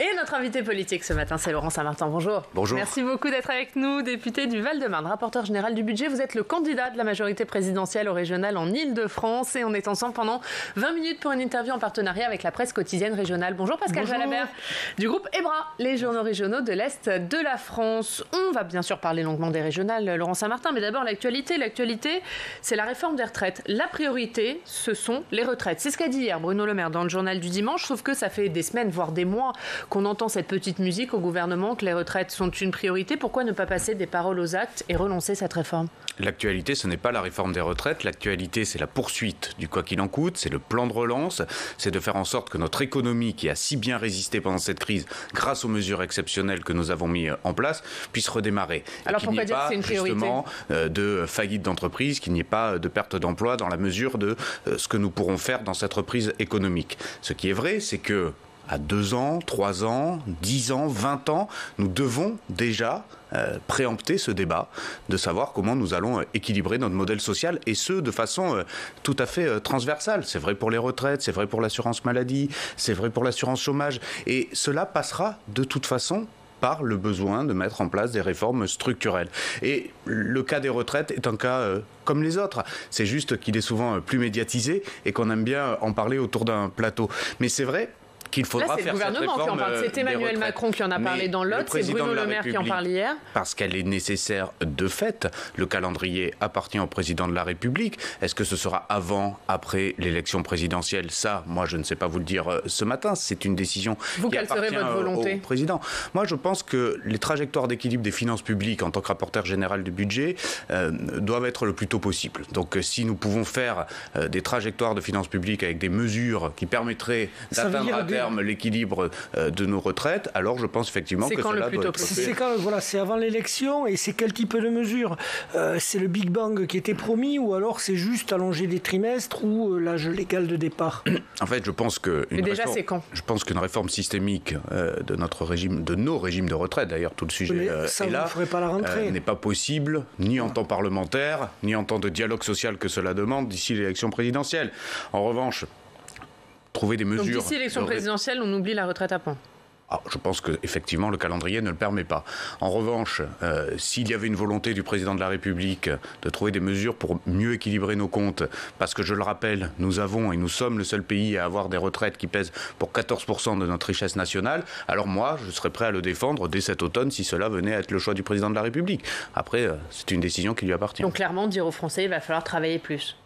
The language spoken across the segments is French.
Et notre invité politique ce matin, c'est Laurent Saint-Martin. Bonjour. Bonjour. Merci beaucoup d'être avec nous, député du Val-de-Marne, rapporteur général du budget. Vous êtes le candidat de la majorité présidentielle au régional en Ile-de-France et on est ensemble pendant 20 minutes pour une interview en partenariat avec la presse quotidienne régionale. Bonjour Pascal Jalabert du groupe EBRA, les journaux régionaux de l'Est de la France. On va bien sûr parler longuement des régionales, Laurent Saint-Martin, mais d'abord l'actualité. L'actualité, c'est la réforme des retraites. La priorité, ce sont les retraites. C'est ce qu'a dit hier Bruno Le Maire dans le journal du dimanche, sauf que ça fait des semaines, voire des mois qu'on entend cette petite musique au gouvernement que les retraites sont une priorité. Pourquoi ne pas passer des paroles aux actes et relancer cette réforme ? L'actualité, ce n'est pas la réforme des retraites. L'actualité, c'est la poursuite du quoi qu'il en coûte. C'est le plan de relance. C'est de faire en sorte que notre économie, qui a si bien résisté pendant cette crise, grâce aux mesures exceptionnelles que nous avons mis en place, puisse redémarrer. Alors pourquoi dire que c'est une priorité ? Justement, de faillite d'entreprise, qu'il n'y ait pas de perte d'emploi dans la mesure de ce que nous pourrons faire dans cette reprise économique. Ce qui est vrai, c'est que à 2 ans, 3 ans, 10 ans, 20 ans, nous devons déjà préempter ce débat de savoir comment nous allons équilibrer notre modèle social et ce, de façon tout à fait transversale. C'est vrai pour les retraites, c'est vrai pour l'assurance maladie, c'est vrai pour l'assurance chômage. Et cela passera de toute façon par le besoin de mettre en place des réformes structurelles. Et le cas des retraites est un cas comme les autres. C'est juste qu'il est souvent plus médiatisé et qu'on aime bien en parler autour d'un plateau. Mais c'est vrai qu'il faudra faire cette réforme. C'est le gouvernement qui en parle. C'est Emmanuel Macron qui en a parlé dans l'Aude. C'est Bruno Le Maire qui en parle hier. Parce qu'elle est nécessaire de fait. Le calendrier appartient au président de la République. Est-ce que ce sera avant, après l'élection présidentielle ? Ça, moi, je ne sais pas vous le dire ce matin. C'est une décision qui appartient au président. Moi, je pense que les trajectoires d'équilibre des finances publiques, en tant que rapporteur général du budget, doivent être le plus tôt possible. Donc, si nous pouvons faire des trajectoires de finances publiques avec des mesures qui permettraient d'atteindre à terme l'équilibre de nos retraites, alors je pense effectivement que cela doit être fait. C'est quand, voilà, c'est avant l'élection et c'est quel type de mesure ? C'est le Big Bang qui était promis ou alors c'est juste allonger des trimestres ou l'âge légal de départ ? En fait, je pense que je pense qu'une réforme systémique de notre régime, de nos régimes de retraite, d'ailleurs tout le sujet est là, n'est pas possible ni en temps parlementaire, ni en temps de dialogue social que cela demande d'ici l'élection présidentielle. En revanche, trouver des mesures. Donc d'ici l'élection présidentielle, on oublie la retraite à points. Je pense qu'effectivement, le calendrier ne le permet pas. En revanche, s'il y avait une volonté du président de la République de trouver des mesures pour mieux équilibrer nos comptes, parce que je le rappelle, nous avons et nous sommes le seul pays à avoir des retraites qui pèsent pour 14% de notre richesse nationale, alors moi, je serais prêt à le défendre dès cet automne si cela venait à être le choix du président de la République. Après, c'est une décision qui lui appartient. Donc clairement, dire aux Français, il va falloir travailler plus.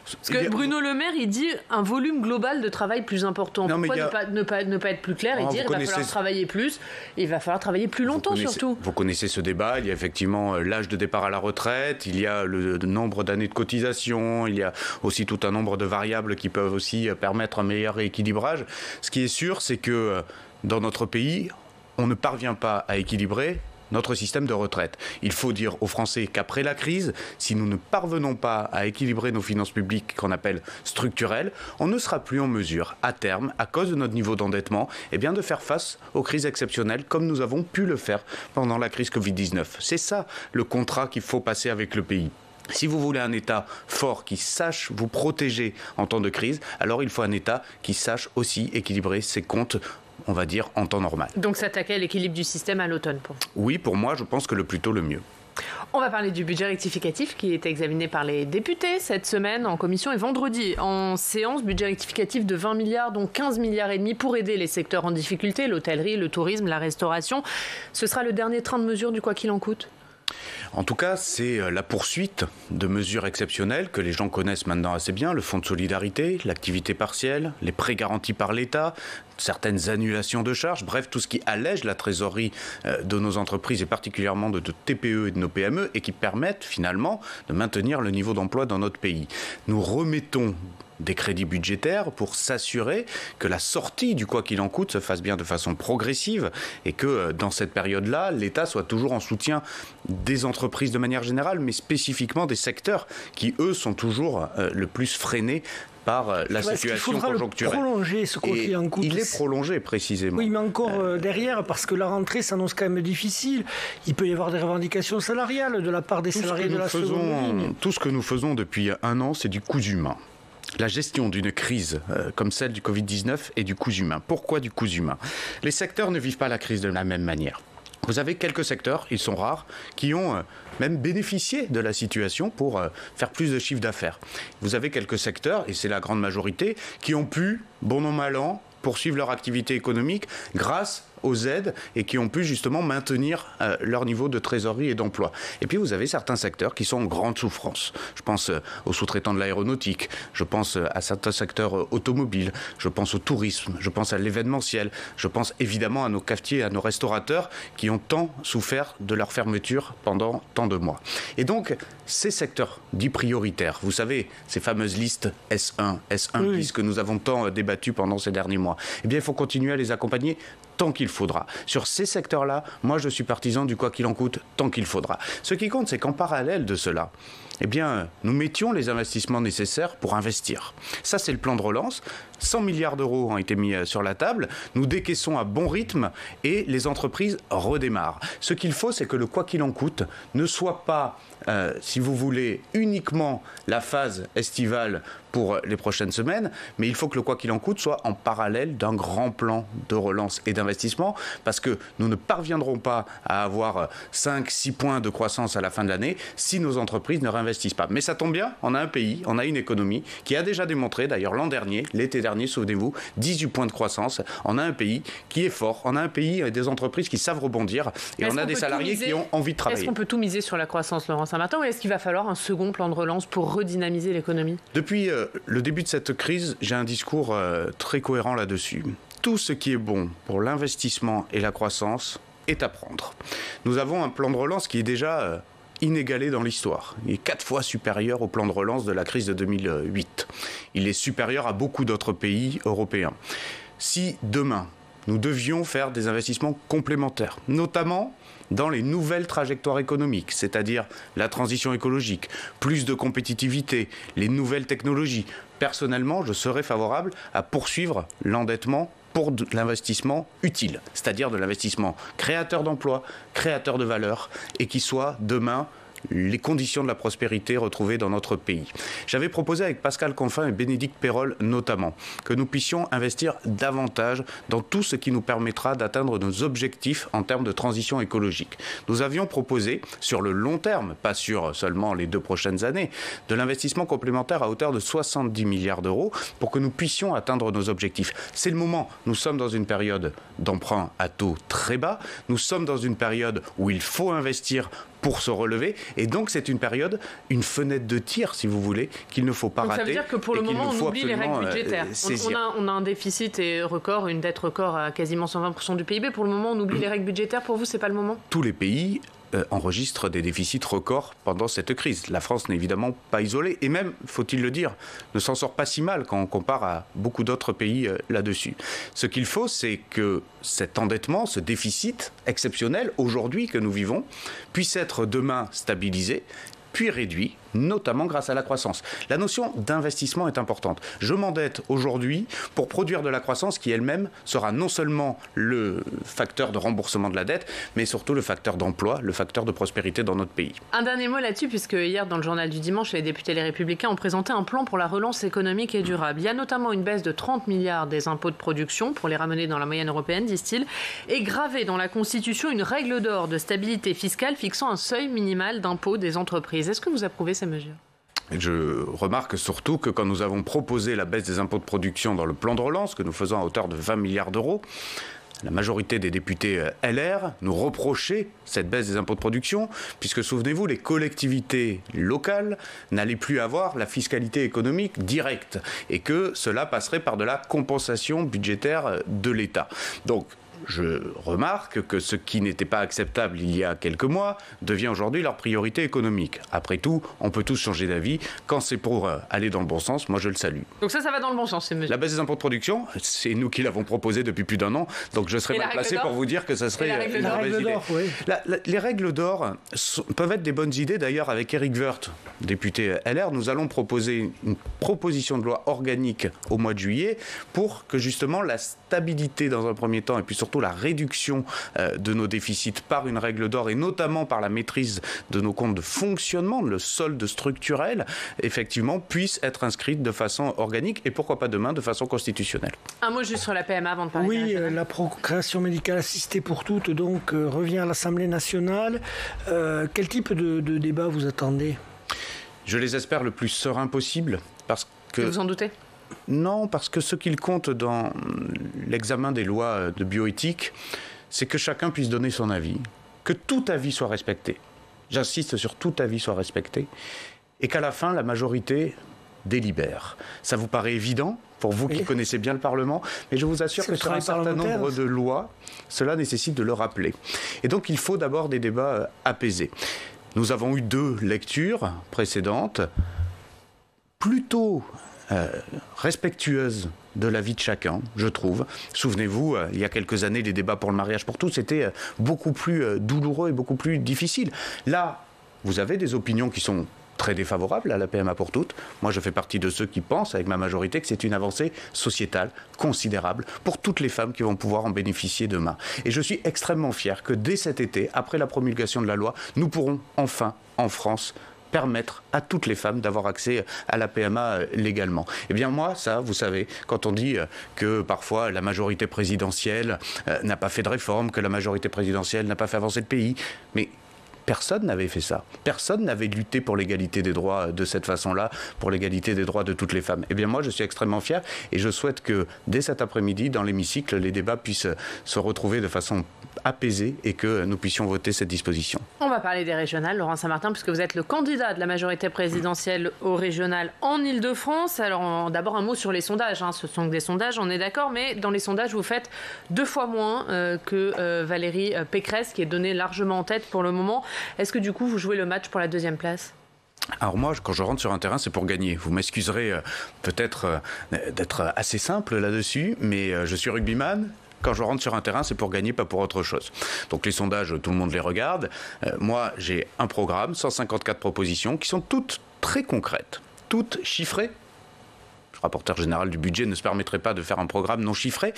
Parce que Bruno Le Maire, il dit un volume global de travail plus important. Pourquoi ne pas être plus clair et dire qu'il va falloir travailler plus, et il va falloir travailler plus longtemps surtout. Vous connaissez ce débat, il y a effectivement l'âge de départ à la retraite, il y a le nombre d'années de cotisation, il y a aussi tout un nombre de variables qui peuvent aussi permettre un meilleur rééquilibrage. Ce qui est sûr, c'est que dans notre pays, on ne parvient pas à équilibrer notre système de retraite. Il faut dire aux Français qu'après la crise, si nous ne parvenons pas à équilibrer nos finances publiques qu'on appelle structurelles, on ne sera plus en mesure, à terme, à cause de notre niveau d'endettement, de faire face aux crises exceptionnelles comme nous avons pu le faire pendant la crise Covid-19. C'est ça le contrat qu'il faut passer avec le pays. Si vous voulez un État fort qui sache vous protéger en temps de crise, alors il faut un État qui sache aussi équilibrer ses comptes, on va dire, en temps normal. Donc s'attaquer à l'équilibre du système à l'automne Oui, pour moi, je pense que le plus tôt, le mieux. On va parler du budget rectificatif qui est examiné par les députés cette semaine en commission et vendredi en séance. Budget rectificatif de 20 milliards, dont 15 milliards et demi pour aider les secteurs en difficulté, l'hôtellerie, le tourisme, la restauration. Ce sera le dernier train de mesure du quoi qu'il en coûte ? En tout cas, c'est la poursuite de mesures exceptionnelles que les gens connaissent maintenant assez bien, le fonds de solidarité, l'activité partielle, les prêts garantis par l'État, certaines annulations de charges, bref, tout ce qui allège la trésorerie de nos entreprises et particulièrement de TPE et de nos PME et qui permettent finalement de maintenir le niveau d'emploi dans notre pays. Nous remettons des crédits budgétaires pour s'assurer que la sortie du quoi qu'il en coûte se fasse bien de façon progressive et que dans cette période-là, l'État soit toujours en soutien des entreprises de manière générale, mais spécifiquement des secteurs qui, eux, sont toujours le plus freinés par la situation conjoncturelle. Prolonger ce quoi qu'il en coûte. Il est prolongé précisément. Oui, mais encore derrière, parce que la rentrée s'annonce quand même difficile. Il peut y avoir des revendications salariales de la part des salariés de la seconde ligne. Tout ce que nous faisons depuis 1 an, c'est du coût humain. la gestion d'une crise comme celle du Covid-19 et du coût humain. Pourquoi du coût humain ? Les secteurs ne vivent pas la crise de la même manière. Vous avez quelques secteurs, ils sont rares, qui ont même bénéficié de la situation pour faire plus de chiffre d'affaires. Vous avez quelques secteurs, et c'est la grande majorité, qui ont pu, bon an mal an, poursuivre leur activité économique grâce aux aides et qui ont pu justement maintenir leur niveau de trésorerie et d'emploi. Et puis vous avez certains secteurs qui sont en grande souffrance. Je pense aux sous-traitants de l'aéronautique, je pense à certains secteurs automobiles, je pense au tourisme, je pense à l'événementiel, je pense évidemment à nos cafetiers, à nos restaurateurs qui ont tant souffert de leur fermeture pendant tant de mois. Et donc, ces secteurs dits prioritaires, vous savez, ces fameuses listes S1, S1 bis que nous avons tant débattues pendant ces derniers mois, eh bien il faut continuer à les accompagner tant qu'il faudra. Sur ces secteurs-là, moi je suis partisan du quoi qu'il en coûte tant qu'il faudra. Ce qui compte, c'est qu'en parallèle de cela, eh bien, nous mettions les investissements nécessaires pour investir. Ça, c'est le plan de relance. 100 milliards d'euros ont été mis sur la table. Nous décaissons à bon rythme et les entreprises redémarrent. Ce qu'il faut, c'est que le quoi qu'il en coûte ne soit pas, si vous voulez, uniquement la phase estivale pour les prochaines semaines, mais il faut que le quoi qu'il en coûte soit en parallèle d'un grand plan de relance et d'investissement, parce que nous ne parviendrons pas à avoir 5-6 points de croissance à la fin de l'année si nos entreprises ne réinvestissent pas. Mais ça tombe bien, on a un pays, on a une économie qui a déjà démontré, d'ailleurs l'an dernier, l'été dernier, souvenez-vous, 18 points de croissance. On a un pays qui est fort, on a un pays avec des entreprises qui savent rebondir et on a des salariés qui ont envie de travailler. Est-ce qu'on peut tout miser sur la croissance, Laurent Saint-Martin, ou est-ce qu'il va falloir un second plan de relance pour redynamiser l'économie ? Depuis le début de cette crise, j'ai un discours très cohérent là-dessus. Tout ce qui est bon pour l'investissement et la croissance est à prendre. Nous avons un plan de relance qui est déjà inégalé dans l'histoire. Il est 4 fois supérieur au plan de relance de la crise de 2008. Il est supérieur à beaucoup d'autres pays européens. Si demain, nous devions faire des investissements complémentaires, notamment dans les nouvelles trajectoires économiques, c'est-à-dire la transition écologique, plus de compétitivité, les nouvelles technologies. Personnellement, je serais favorable à poursuivre l'endettement pour de l'investissement utile, c'est-à-dire de l'investissement créateur d'emplois, créateur de valeur, et qui soit demain les conditions de la prospérité retrouvées dans notre pays. J'avais proposé avec Pascal Canfin et Bénédicte Peyrol notamment que nous puissions investir davantage dans tout ce qui nous permettra d'atteindre nos objectifs en termes de transition écologique. Nous avions proposé sur le long terme, pas sur seulement les 2 prochaines années, de l'investissement complémentaire à hauteur de 70 milliards d'euros pour que nous puissions atteindre nos objectifs. C'est le moment. Nous sommes dans une période d'emprunt à taux très bas. Nous sommes dans une période où il faut investir pour se relever. Et donc, c'est une période, une fenêtre de tir, si vous voulez, qu'il ne faut pas rater. Ça veut dire que pour le moment, on oublie les règles budgétaires. On a un déficit et record, une dette record à quasiment 120% du PIB. Pour le moment, on oublie les règles budgétaires. Pour vous, c'est pas le moment ? Tous les pays enregistrent des déficits records pendant cette crise. La France n'est évidemment pas isolée et même, faut-il le dire, ne s'en sort pas si mal quand on compare à beaucoup d'autres pays là-dessus. Ce qu'il faut, c'est que cet endettement, ce déficit exceptionnel aujourd'hui que nous vivons, puisse être demain stabilisé, puis réduit, notamment grâce à la croissance. La notion d'investissement est importante. Je m'endette aujourd'hui pour produire de la croissance qui elle-même sera non seulement le facteur de remboursement de la dette, mais surtout le facteur d'emploi, le facteur de prospérité dans notre pays. Un dernier mot là-dessus, puisque hier, dans le journal du dimanche, les députés Les Républicains ont présenté un plan pour la relance économique et durable. Il y a notamment une baisse de 30 milliards des impôts de production pour les ramener dans la moyenne européenne, disent-ils, et gravé dans la Constitution une règle d'or de stabilité fiscale fixant un seuil minimal d'impôt des entreprises. Est-ce que vous approuvez ces mesures ? Je remarque surtout que quand nous avons proposé la baisse des impôts de production dans le plan de relance, que nous faisons à hauteur de 20 milliards d'euros, la majorité des députés LR nous reprochaient cette baisse des impôts de production, puisque, souvenez-vous, les collectivités locales n'allaient plus avoir la fiscalité économique directe, et que cela passerait par de la compensation budgétaire de l'État. Donc, je remarque que ce qui n'était pas acceptable il y a quelques mois devient aujourd'hui leur priorité économique. Après tout, on peut tous changer d'avis. Quand c'est pour aller dans le bon sens, moi je le salue. Donc ça va dans le bon sens, ces mesures. La baisse des impôts de production, c'est nous qui l'avons proposé depuis plus d'1 an. Donc je serais mal placé pour vous dire que ça serait une mauvaise idée. Les règles d'or peuvent être des bonnes idées. D'ailleurs, avec Éric Woerth, député LR, nous allons proposer une proposition de loi organique au mois de juillet pour que justement la stabilité dans un premier temps et puis surtout surtout la réduction de nos déficits par une règle d'or et notamment par la maîtrise de nos comptes de fonctionnement, le solde structurel, effectivement, puisse être inscrite de façon organique et pourquoi pas demain de façon constitutionnelle. Un mot juste sur la PMA avant de parler. Oui, la procréation médicale assistée pour toutes donc revient à l'Assemblée nationale. Quel type de débat vous attendez ? Je les espère le plus serein possible parce que... Vous en doutez ? Non, parce que ce qu'il compte dans l'examen des lois de bioéthique, c'est que chacun puisse donner son avis, que tout avis soit respecté. J'insiste sur tout avis soit respecté, et qu'à la fin, la majorité délibère. Ça vous paraît évident, pour vous qui connaissez bien le Parlement, mais je vous assure que sur un certain nombre de lois, cela nécessite de le rappeler. Et donc, il faut d'abord des débats apaisés. Nous avons eu 2 lectures précédentes, plutôt respectueuses de la vie de chacun, je trouve. Souvenez-vous, il y a quelques années, les débats pour le mariage pour tous étaient beaucoup plus douloureux et beaucoup plus difficiles. Là, vous avez des opinions qui sont très défavorables à la PMA pour toutes. Moi, je fais partie de ceux qui pensent, avec ma majorité, que c'est une avancée sociétale considérable pour toutes les femmes qui vont pouvoir en bénéficier demain. Et je suis extrêmement fier que dès cet été, après la promulgation de la loi, nous pourrons enfin, en France, permettre à toutes les femmes d'avoir accès à la PMA légalement. Eh bien moi, ça, vous savez, quand on dit que parfois la majorité présidentielle n'a pas fait de réforme, que la majorité présidentielle n'a pas fait avancer le pays, mais personne n'avait fait ça. Personne n'avait lutté pour l'égalité des droits de cette façon-là, pour l'égalité des droits de toutes les femmes. Eh bien moi, je suis extrêmement fier et je souhaite que dès cet après-midi, dans l'hémicycle, les débats puissent se retrouver de façon apaisée et que nous puissions voter cette disposition. On va parler des régionales, Laurent Saint-Martin, puisque vous êtes le candidat de la majorité présidentielle aux régionales en Ile-de-France. Alors d'abord un mot sur les sondages. Ce sont des sondages, on est d'accord, mais dans les sondages, vous faites 2 fois moins que Valérie Pécresse, qui est donnée largement en tête pour le moment. Est-ce que du coup, vous jouez le match pour la 2e place ? Alors moi, quand je rentre sur un terrain, c'est pour gagner. Vous m'excuserez peut-être d'être assez simple là-dessus, mais je suis rugbyman. Quand je rentre sur un terrain, c'est pour gagner, pas pour autre chose. Donc les sondages, tout le monde les regarde. Moi, j'ai un programme, 154 propositions, qui sont toutes très concrètes, toutes chiffrées. Le rapporteur général du budget ne se permettrait pas de faire un programme non chiffré.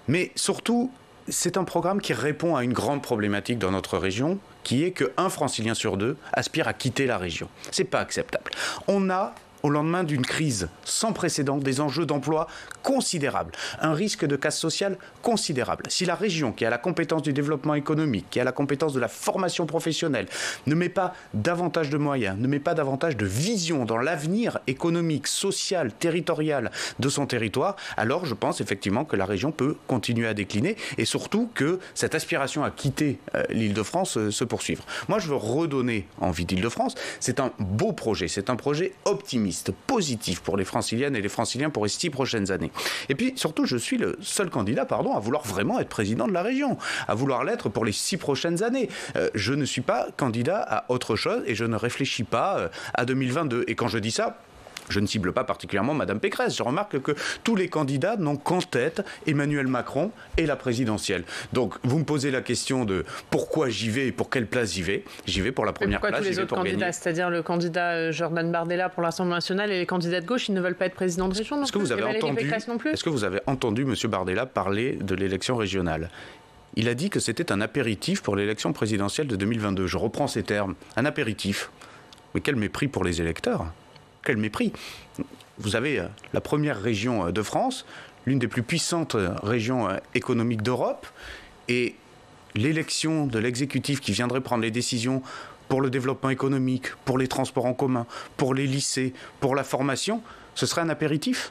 Mais surtout, c'est un programme qui répond à une grande problématique dans notre région, qui est qu'un Francilien sur 2 aspire à quitter la région. C'est pas acceptable. On a, au lendemain d'une crise sans précédent, des enjeux d'emploi considérables, un risque de casse sociale considérable. Si la région, qui a la compétence du développement économique, qui a la compétence de la formation professionnelle, ne met pas davantage de moyens, ne met pas davantage de vision dans l'avenir économique, social, territorial de son territoire, alors je pense effectivement que la région peut continuer à décliner et surtout que cette aspiration à quitter l'Île-de-France se poursuive. Moi, je veux redonner envie d'Île-de-France. C'est un beau projet, c'est un projet optimiste, positif pour les Franciliennes et les Franciliens pour les 6 prochaines années. Et puis, surtout, je suis le seul candidat, à vouloir vraiment être président de la région, à vouloir l'être pour les 6 prochaines années. Je ne suis pas candidat à autre chose et je ne réfléchis pas à 2022. Et quand je dis ça, je ne cible pas particulièrement Mme Pécresse. Je remarque que tous les candidats n'ont qu'en tête Emmanuel Macron et la présidentielle. Donc, vous me posez la question de pourquoi j'y vais et pour quelle place j'y vais. J'y vais pour la première place, j'y vais pour gagner. Pourquoi tous les autres candidats, c'est-à-dire le candidat Jordan Bardella pour l'Assemblée nationale et les candidats de gauche, ils ne veulent pas être président de région non plus. Est-ce que vous avez entendu M. Bardella parler de l'élection régionale ? Il a dit que c'était un apéritif pour l'élection présidentielle de 2022. Je reprends ces termes. Un apéritif. Mais quel mépris pour les électeurs ! Quel mépris! Vous avez la première région de France, l'une des plus puissantes régions économiques d'Europe, et l'élection de l'exécutif qui viendrait prendre les décisions pour le développement économique, pour les transports en commun, pour les lycées, pour la formation, ce serait un apéritif ?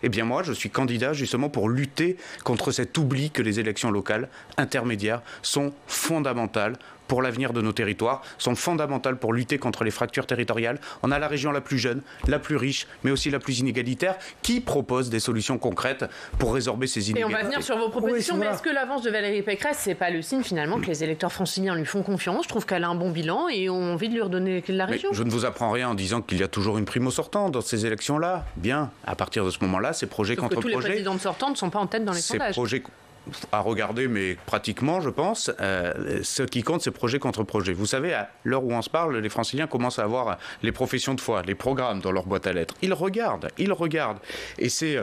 Eh bien moi, je suis candidat justement pour lutter contre cet oubli que les élections locales intermédiaires sont fondamentales pour l'avenir de nos territoires, sont fondamentales pour lutter contre les fractures territoriales. On a la région la plus jeune, la plus riche, mais aussi la plus inégalitaire, qui propose des solutions concrètes pour résorber ces inégalités. Et on va venir sur vos propositions, mais est-ce que l'avance de Valérie Pécresse, c'est pas le signe finalement que les électeurs franciliens lui font confiance? Je trouve qu'elle a un bon bilan et ont envie de lui redonner la région. Mais je ne vous apprends rien en disant qu'il y a toujours une primo sortante dans ces élections-là. Bien, à partir de ce moment-là, c'est projet contre projet. Tous les présidents sortants ne sont pas en tête dans les sondages. Projets à regarder, mais pratiquement, je pense. Ce qui compte, c'est projet contre projet. Vous savez, à l'heure où on se parle, les Franciliens commencent à avoir les professions de foi, les programmes dans leur boîte à lettres. Ils regardent. Et c'est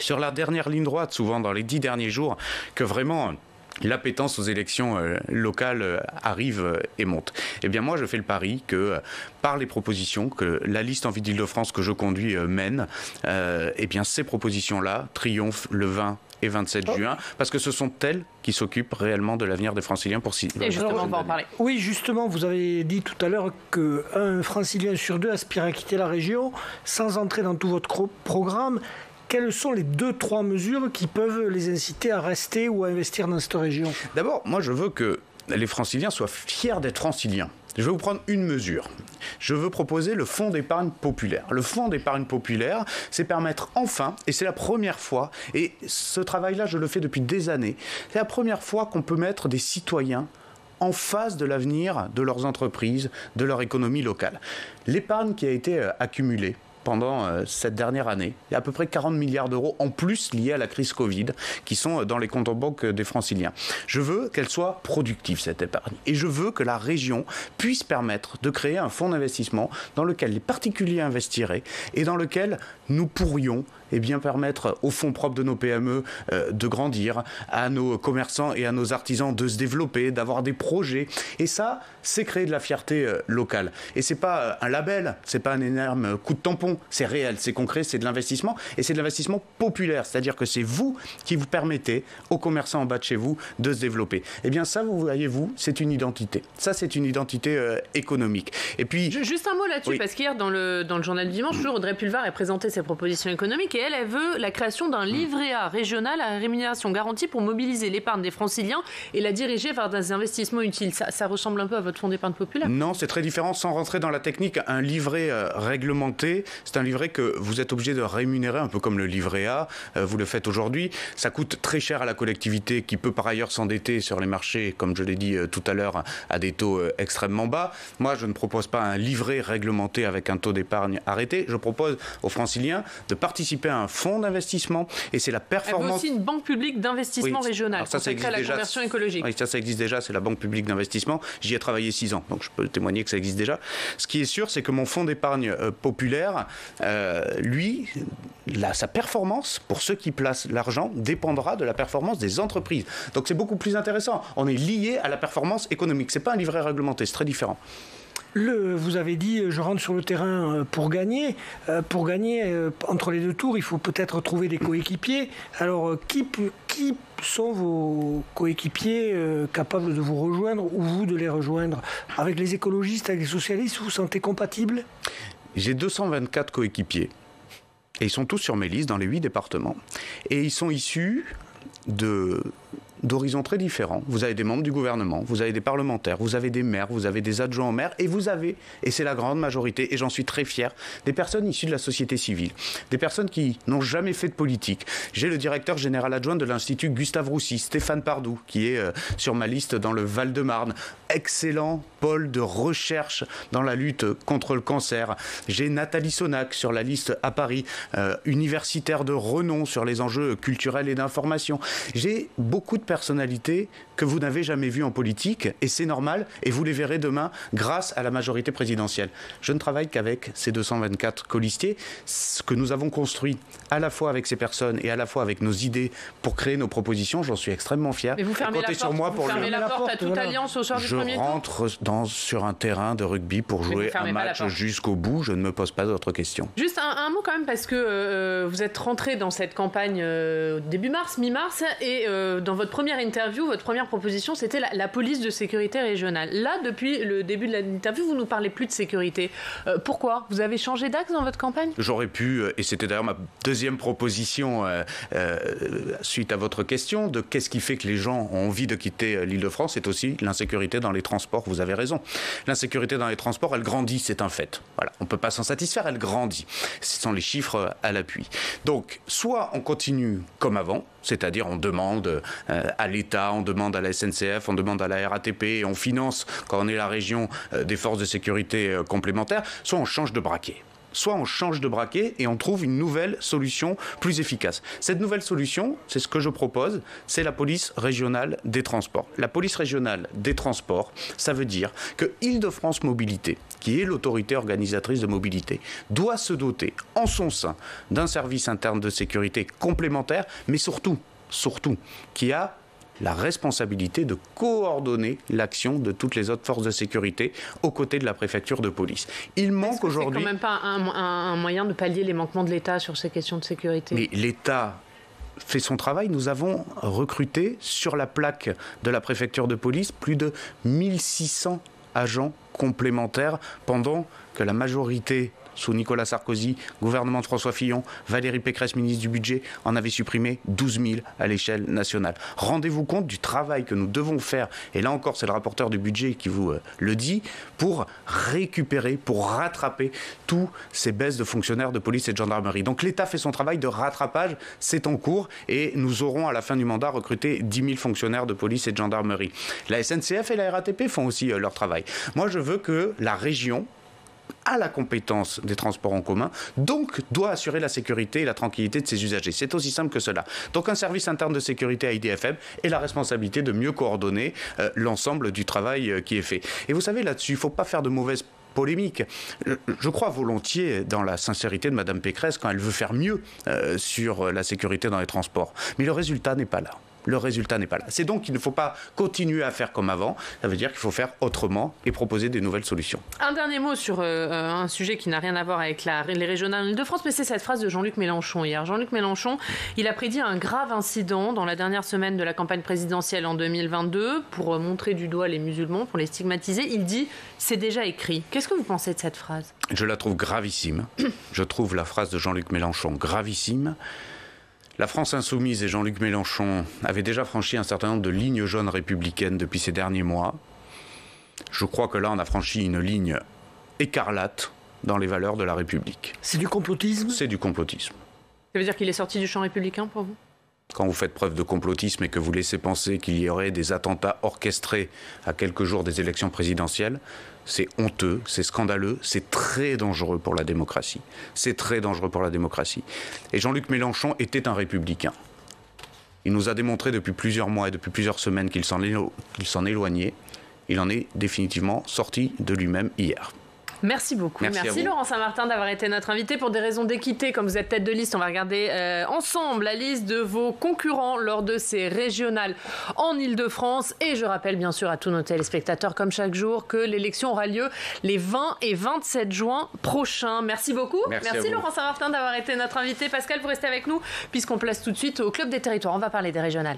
sur la dernière ligne droite, souvent dans les 10 derniers jours, que vraiment l'appétence aux élections locales arrive et monte. Eh bien moi je fais le pari que par les propositions que la liste Envie d'Île-de-France que je conduis mène, eh bien ces propositions-là triomphent le 20 et 27 juin, parce que ce sont elles qui s'occupent réellement de l'avenir des Franciliens pour Et justement, on va en parler. Oui, justement, vous avez dit tout à l'heure qu'un Francilien sur 2 aspire à quitter la région. Sans entrer dans tout votre programme, quelles sont les 2-3 mesures qui peuvent les inciter à rester ou à investir dans cette région? D'abord, moi je veux que les Franciliens soient fiers d'être Franciliens. Je vais vous prendre une mesure. Je veux proposer le fonds d'épargne populaire. Le fonds d'épargne populaire, c'est permettre enfin, et c'est la première fois, et ce travail-là, je le fais depuis des années, c'est la première fois qu'on peut mettre des citoyens en face de l'avenir de leurs entreprises, de leur économie locale. L'épargne qui a été accumulée pendant cette dernière année, il y a à peu près 40 milliards d'euros en plus liés à la crise Covid qui sont dans les comptes en banque des Franciliens. Je veux qu'elle soit productive, cette épargne. Et je veux que la région puisse permettre de créer un fonds d'investissement dans lequel les particuliers investiraient et dans lequel nous pourrions permettre aux fonds propres de nos PME de grandir, à nos commerçants et à nos artisans de se développer, d'avoir des projets. Et ça, c'est créer de la fierté locale. Et c'est pas un label, c'est pas un énorme coup de tampon, c'est réel, c'est concret, c'est de l'investissement. Et c'est de l'investissement populaire, c'est-à-dire que c'est vous qui vous permettez aux commerçants en bas de chez vous de se développer. Eh bien ça, vous voyez-vous, c'est une identité. Ça, c'est une identité économique. Et puis... Juste un mot là-dessus, parce qu'hier, dans le journal du dimanche, Audrey Pulvar a présenté ses propositions économiques et elle veut la création d'un livret A régional à rémunération garantie pour mobiliser l'épargne des Franciliens et la diriger vers des investissements utiles. Ça ressemble un peu à votre fonds d'épargne populaire? Non, c'est très différent. Sans rentrer dans la technique, un livret réglementé, c'est un livret que vous êtes obligé de rémunérer, un peu comme le livret A. Vous le faites aujourd'hui. Ça coûte très cher à la collectivité qui peut par ailleurs s'endetter sur les marchés, comme je l'ai dit tout à l'heure, à des taux extrêmement bas. Moi, je ne propose pas un livret réglementé avec un taux d'épargne arrêté. Je propose aux Franciliens de participer à un fonds d'investissement et c'est la performance. Il y a aussi une banque publique d'investissement régionale consacrée à la conversion écologique. Oui, ça existe déjà, c'est la banque publique d'investissement. J'y ai travaillé 6 ans, donc je peux témoigner que ça existe déjà. Ce qui est sûr, c'est que mon fonds d'épargne populaire, lui, sa performance, pour ceux qui placent l'argent, dépendra de la performance des entreprises. Donc c'est beaucoup plus intéressant. On est lié à la performance économique. C'est pas un livret réglementé, c'est très différent. Vous avez dit, je rentre sur le terrain pour gagner. Pour gagner, entre les 2 tours, il faut peut-être trouver des coéquipiers. Alors, qui sont vos coéquipiers capables de vous rejoindre ou vous de les rejoindre? Avec les écologistes, avec les socialistes, vous vous sentez compatible? J'ai 224 coéquipiers. Et ils sont tous sur mes listes dans les 8 départements. Et ils sont issus d'horizons très différents. Vous avez des membres du gouvernement, vous avez des parlementaires, vous avez des maires, vous avez des adjoints aux maires, et vous avez, et c'est la grande majorité, et j'en suis très fier, des personnes issues de la société civile, des personnes qui n'ont jamais fait de politique. J'ai le directeur général adjoint de l'Institut Gustave Roussy, Stéphane Pardou, qui est sur ma liste dans le Val-de-Marne. Excellent pôle de recherche dans la lutte contre le cancer. J'ai Nathalie Sonac sur la liste à Paris, universitaire de renom sur les enjeux culturels et d'information. J'ai beaucoup de personnalités que vous n'avez jamais vues en politique, et c'est normal, et vous les verrez demain grâce à la majorité présidentielle. Je ne travaille qu'avec ces 224 colistiers. Ce que nous avons construit à la fois avec ces personnes et à la fois avec nos idées pour créer nos propositions, j'en suis extrêmement fier. Mais vous fermez la porte à toute alliance au soir du premier tour. Je rentre sur un terrain de rugby pour jouer un match jusqu'au bout. Je ne me pose pas d'autres questions. Juste un mot quand même, parce que vous êtes rentré dans cette campagne début mars, mi-mars, et dans votre première interview, votre première proposition, c'était la police de sécurité régionale. Là, depuis le début de l'interview, vous ne nous parlez plus de sécurité. Pourquoi? Vous avez changé d'axe dans votre campagne? J'aurais pu, et c'était d'ailleurs ma deuxième proposition suite à votre question, de qu'est-ce qui fait que les gens ont envie de quitter l'Île-de-France, c'est aussi l'insécurité dans les transports. Vous avez raison. L'insécurité dans les transports, elle grandit, c'est un fait. Voilà, on ne peut pas s'en satisfaire, elle grandit. Ce sont les chiffres à l'appui. Donc, soit on continue comme avant, c'est-à-dire on demande à l'État, on demande à la SNCF, on demande à la RATP, et on finance, quand on est la région, des forces de sécurité complémentaires, soit on change de braquet. Soit on change de braquet et on trouve une nouvelle solution plus efficace. Cette nouvelle solution, c'est ce que je propose, c'est la police régionale des transports. La police régionale des transports, ça veut dire que Île-de-France Mobilité, qui est l'autorité organisatrice de mobilité, doit se doter en son sein d'un service interne de sécurité complémentaire, mais surtout, qui a la responsabilité de coordonner l'action de toutes les autres forces de sécurité aux côtés de la préfecture de police. Il manque aujourd'hui... C'est quand même pas un moyen de pallier les manquements de l'État sur ces questions de sécurité. Mais l'État fait son travail. Nous avons recruté sur la plaque de la préfecture de police plus de 1600 agents complémentaires pendant que la majorité sous Nicolas Sarkozy, gouvernement de François Fillon, Valérie Pécresse, ministre du Budget, en avait supprimé 12 000 à l'échelle nationale. Rendez-vous compte du travail que nous devons faire, et là encore c'est le rapporteur du budget qui vous le dit, pour récupérer, pour rattraper tous ces baisses de fonctionnaires de police et de gendarmerie. Donc l'État fait son travail de rattrapage, c'est en cours, et nous aurons à la fin du mandat recruté 10 000 fonctionnaires de police et de gendarmerie. La SNCF et la RATP font aussi leur travail. Moi je veux que la région a la compétence des transports en commun, donc doit assurer la sécurité et la tranquillité de ses usagers. C'est aussi simple que cela. Donc un service interne de sécurité à IDFM et la responsabilité de mieux coordonner l'ensemble du travail qui est fait. Et vous savez, là-dessus, il ne faut pas faire de mauvaises polémiques. Je crois volontiers dans la sincérité de Mme Pécresse quand elle veut faire mieux sur la sécurité dans les transports. Mais le résultat n'est pas là. Le résultat n'est pas là. C'est donc qu'il ne faut pas continuer à faire comme avant. Ça veut dire qu'il faut faire autrement et proposer des nouvelles solutions. Un dernier mot sur un sujet qui n'a rien à voir avec les régionales en Île-de-France, mais c'est cette phrase de Jean-Luc Mélenchon hier. Jean-Luc Mélenchon, il a prédit un grave incident dans la dernière semaine de la campagne présidentielle en 2022 pour montrer du doigt les musulmans, pour les stigmatiser. Il dit « c'est déjà écrit ». Qu'est-ce que vous pensez de cette phrase ? Je la trouve gravissime. Je trouve la phrase de Jean-Luc Mélenchon gravissime. La France insoumise et Jean-Luc Mélenchon avaient déjà franchi un certain nombre de lignes jaunes républicaines depuis ces derniers mois. Je crois que là, on a franchi une ligne écarlate dans les valeurs de la République. C'est du complotisme ? C'est du complotisme. Ça veut dire qu'il est sorti du champ républicain pour vous ? Quand vous faites preuve de complotisme et que vous laissez penser qu'il y aurait des attentats orchestrés à quelques jours des élections présidentielles, c'est honteux, c'est scandaleux, c'est très dangereux pour la démocratie. C'est très dangereux pour la démocratie. Et Jean-Luc Mélenchon était un républicain. Il nous a démontré depuis plusieurs mois et depuis plusieurs semaines qu'il s'en éloignait. Il en est définitivement sorti de lui-même hier. Merci beaucoup. Merci Laurent Saint-Martin d'avoir été notre invité. Pour des raisons d'équité, comme vous êtes tête de liste, on va regarder ensemble la liste de vos concurrents lors de ces régionales en Île-de-France. Et je rappelle bien sûr à tous nos téléspectateurs, comme chaque jour, que l'élection aura lieu les 20 et 27 juin prochains. Merci beaucoup. Merci Laurent Saint-Martin d'avoir été notre invité. Pascal, vous restez avec nous puisqu'on place tout de suite au Club des Territoires. On va parler des régionales.